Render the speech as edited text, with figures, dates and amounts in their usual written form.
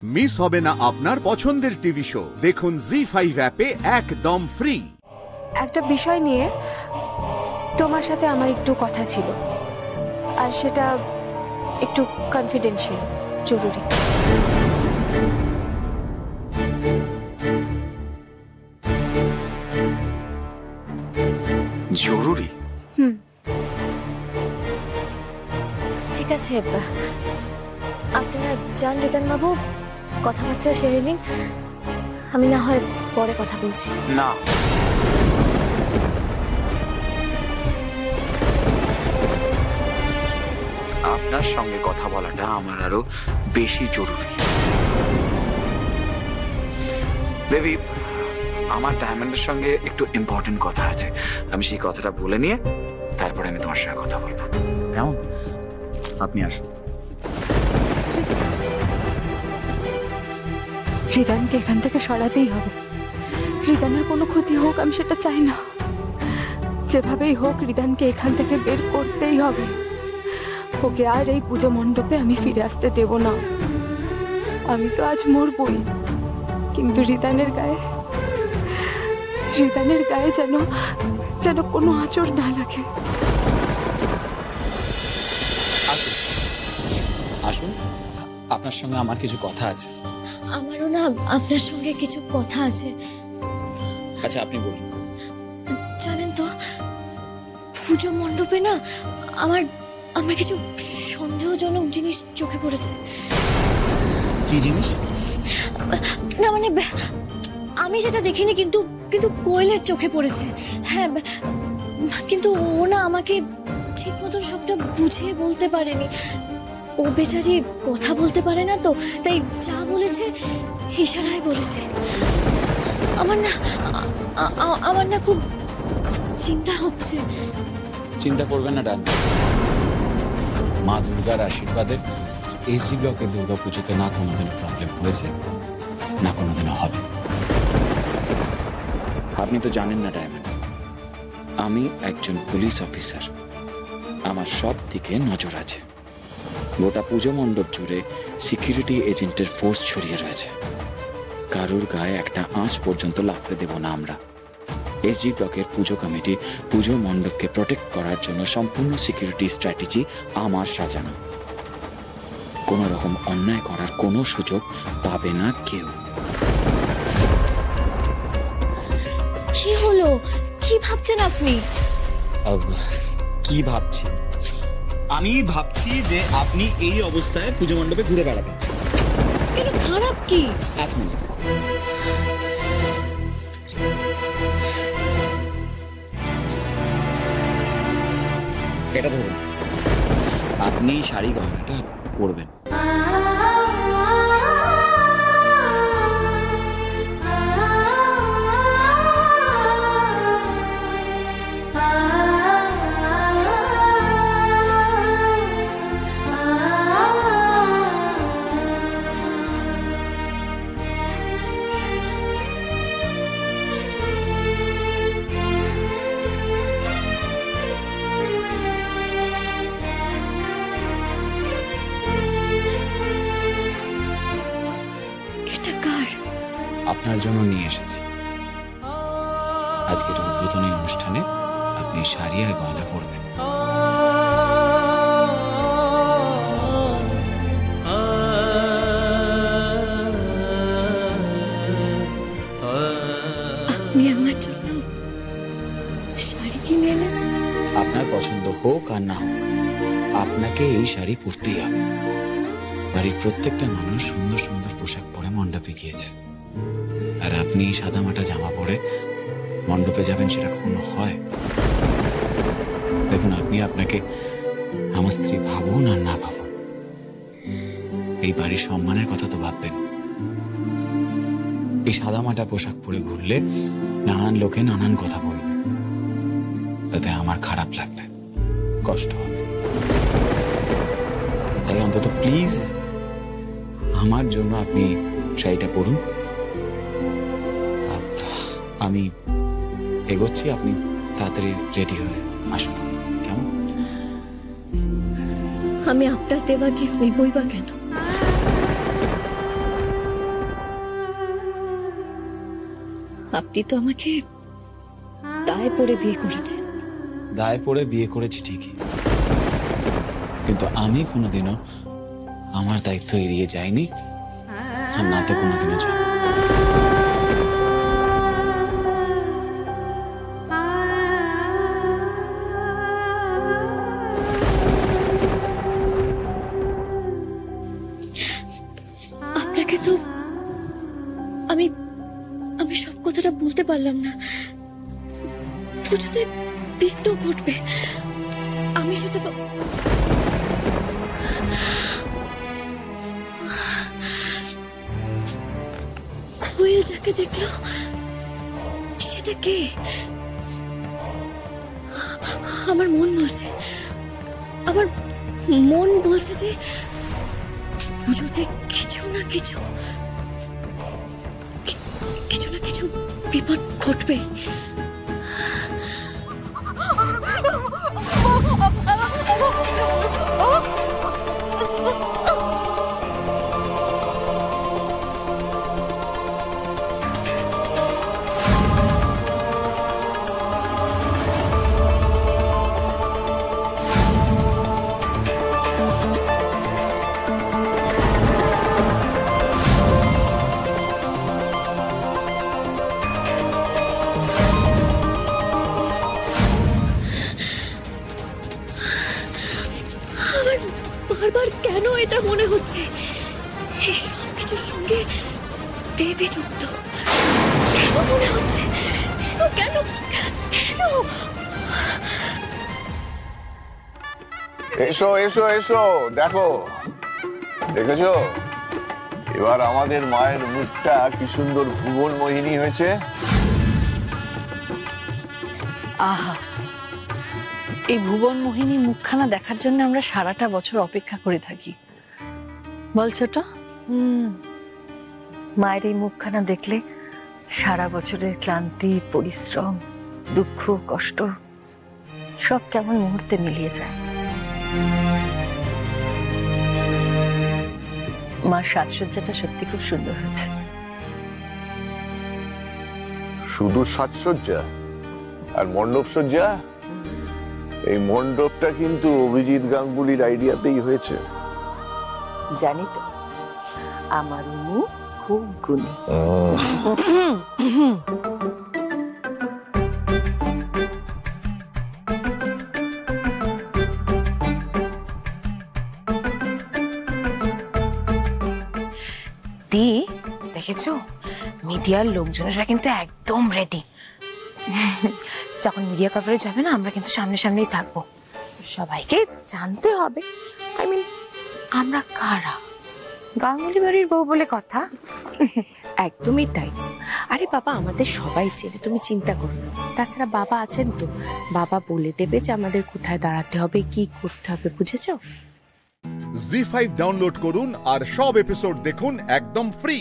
Miss হবে না আপনার পছন্দের টিভি শো। দেখুন জি5 অ্যাপে একদম ফ্রি। একটা বিষয় নিয়ে তোমার সাথে আমার একটু কথা ছিল, আর সেটা একটু কনফিডেন্সিয়াল, জরুরি। জরুরি? ঠিক আছে, আপনারা যান রিতন বাবু, কথাবার্তা সেরে নিন, আমি না হয় পরে কথা বলছি। না, আপনার সঙ্গে কথা বলাটা আমার আরো বেশি জরুরি। বেবি, আমার ডায়মন্ডের সঙ্গে একটু ইম্পর্টেন্ট কথা আছে, আমি সেই কথাটা বলে নিয়ে তারপরে আমি তোমার সঙ্গে কথা বলবো, কেমন? আপনি আসুন। রিদানকে এখান থেকে সরাতেই হবে। রিদানের কোনো ক্ষতি হোক আমি সেটা চাই না। যেভাবেই হোক রিদানকে এখান থেকে বের করতেই হবে। ওকে আর এই পুজো মণ্ডপে আমি ফিরে আসতে দেব না। আমি তো আজ মরবই, কিন্তু রিদানের গায়ে যেন কোনো আঁচড় না লাগে। আসুন, আপনার সঙ্গে আমার কিছু কথা আছে। আমারও না আপনার সঙ্গে কিছু কথা আছে। আচ্ছা, আপনি বলুন। জানেন তো, পুজো মণ্ডপে না আমার কিছু সন্দেহজনক জিনিস চোখে পড়েছে। কি জিনিস? না মানে আমি সেটা দেখিনি, কিন্তু কোয়েলের চোখে পড়েছে। হ্যাঁ, কিন্তু ও না আমাকে ঠিক মতন সবটা বুঝিয়ে বলতে পারেনি। ও বেচারি কথা বলতে পারে না তো, তাই যা বলেছে ইশারায় বলেছে। আমার না খুব চিন্তা হচ্ছে। চিন্তা করবেন না ডান, মা দুর্গার আশীর্বাদে এসজি ব্লকের দুর্গা পুজোতে না কোনোদিনও প্রবলেম হয়েছে, না কোনোদিনও হবে। আপনি তো জানেন না ডায়মন্ড, আমি একজন পুলিশ অফিসার, আমার সব দিকে নজর আছে। গোটা পুজো মণ্ডপ জুড়ে সিকিউরিটি এজেন্টের ফোর্স ছড়িয়ে রয়েছে। কারুর গায়ে একটা আঁচ পর্যন্ত লাগতে দেব না আমরা। এসজি ব্লকের পুজো কমিটি পুজো মণ্ডপকে প্রোটেক্ট করার জন্য সম্পূর্ণ সিকিউরিটি স্ট্র্যাটেজি আমার সাজানো। কোনো রকম অন্যায় করার কোনো সুযোগ পাবে না কেউ। কি হলো? কি ভাবছেন আপনি? কি ভাবছি? আমি ভাবছি যে আপনি এই অবস্থায় পুজো মণ্ডপে ঘুরে বেড়াবেন। কেন, খারাপ কি? এক মিনিট। এটা ধরুন, আপনি শাড়ি গহনাটা পরবেন। আপনার জন্য নিয়ে এসেছি। আজকের উদ্বোধনী অনুষ্ঠানে আপনি শাড়ি আর গয়না পরবেন। আপনি আমার জন্য শাড়ি কিনে এনেছেন? আপনার পছন্দ হোক আর না হোক, আপনাকে এই শাড়ি পরতেই হবে। বাড়ির প্রত্যেকটা মানুষ সুন্দর সুন্দর পোশাক পরে মণ্ডপে গিয়েছে, আর আপনি সাদামাটা জামা পরে মণ্ডপে যাবেন, সেটা কখনো হয়? দেখুন, আপনি আপনাকে আমার স্ত্রী ভাবুন আর না ভাবুন, এই বাড়ির সম্মানের কথা তো ভাববেন। এই সাদামাটা পোশাক পরে ঘুরলে নানান লোকে নানান কথা বলবে, তাতে আমার খারাপ লাগবে, কষ্ট হবে। তাই অন্তত প্লিজ আমার জন্য আপনি শাড়িটা পরুন। আমি এগোচ্ছি, আপনি তাড়াতাড়ি রেডি হয়ে আসুন, কেমন? আমি আপনার দেওয়া গিফট নিবই বা কেন? আপনি তো আমাকে দায়ে পড়ে বিয়ে করেছেন। দায়ে পড়ে বিয়ে করেছি ঠিকই, কিন্তু আমি কোনোদিনও আমার দায়িত্ব এড়িয়ে যাইনি, আর না তো কোনোদিনও যাব। আপনাকে তো আমি আমি সব কথাটা বলতে পারলাম না। পুজোতে বিঘ্ন ঘটবে, আমি সেটা কোয়েল যাকে দেখলো সেটা কে? আমার মন বলছে যে পুজোতে কিছু না কিছু বিপদ ঘটবে। বারবার কেন এটা মনে হচ্ছে এই সব কিছুর সঙ্গে দেবী যুক্ত? কেন মনে হচ্ছে? কেন? এসো এসো এসো, দেখো, দেখেছো এবার আমাদের মায়ের মুখটা কি সুন্দর ভুবন মোহিনী হয়েছে। আহা, এই ভুবন মোহিনী মুখখানা দেখার জন্য আমরা সারাটা বছর অপেক্ষা করে থাকি, বল ছোট? মায়ের এই মুখখানা দেখলে সারা বছরের ক্লান্তি, পরিশ্রম, দুঃখ, কষ্ট সব কেমন মুহূর্তে মিলিয়ে যায়। মার সাজসজ্জাটা সত্যি খুব সুন্দর হয়েছে। শুধু সাজসজ্জা আর মণ্ডপ সজ্জা? এই মণ্ডপটা কিন্তু অভিজিৎ গাঙ্গুলির আইডিয়াতেই হয়েছে। জানি তো, আমার উনি খুব গুণী। দি, দেখেছো মিডিয়ার লোকজনেরা কিন্তু একদম রেডি। যখন মিডিয়া কভারেজ হবে না, আমরা কিন্তু সামনে সামনেই থাকবো। সবাইকে জানতে হবে আমরা কারা। গাঙ্গুলি বাড়ির বউ বলে কথা। একদমই তাই। আরে বাবা, আমাদের সবাই চেনে, তুমি চিন্তা করো না। তাছাড়া বাবা আছেন তো, বাবা বলে দেবে যে আমাদের কোথায় দাঁড়াতে হবে, কি করতে হবে, বুঝেছো? জি5 ডাউনলোড করুন আর সব এপিসোড দেখুন একদম ফ্রি।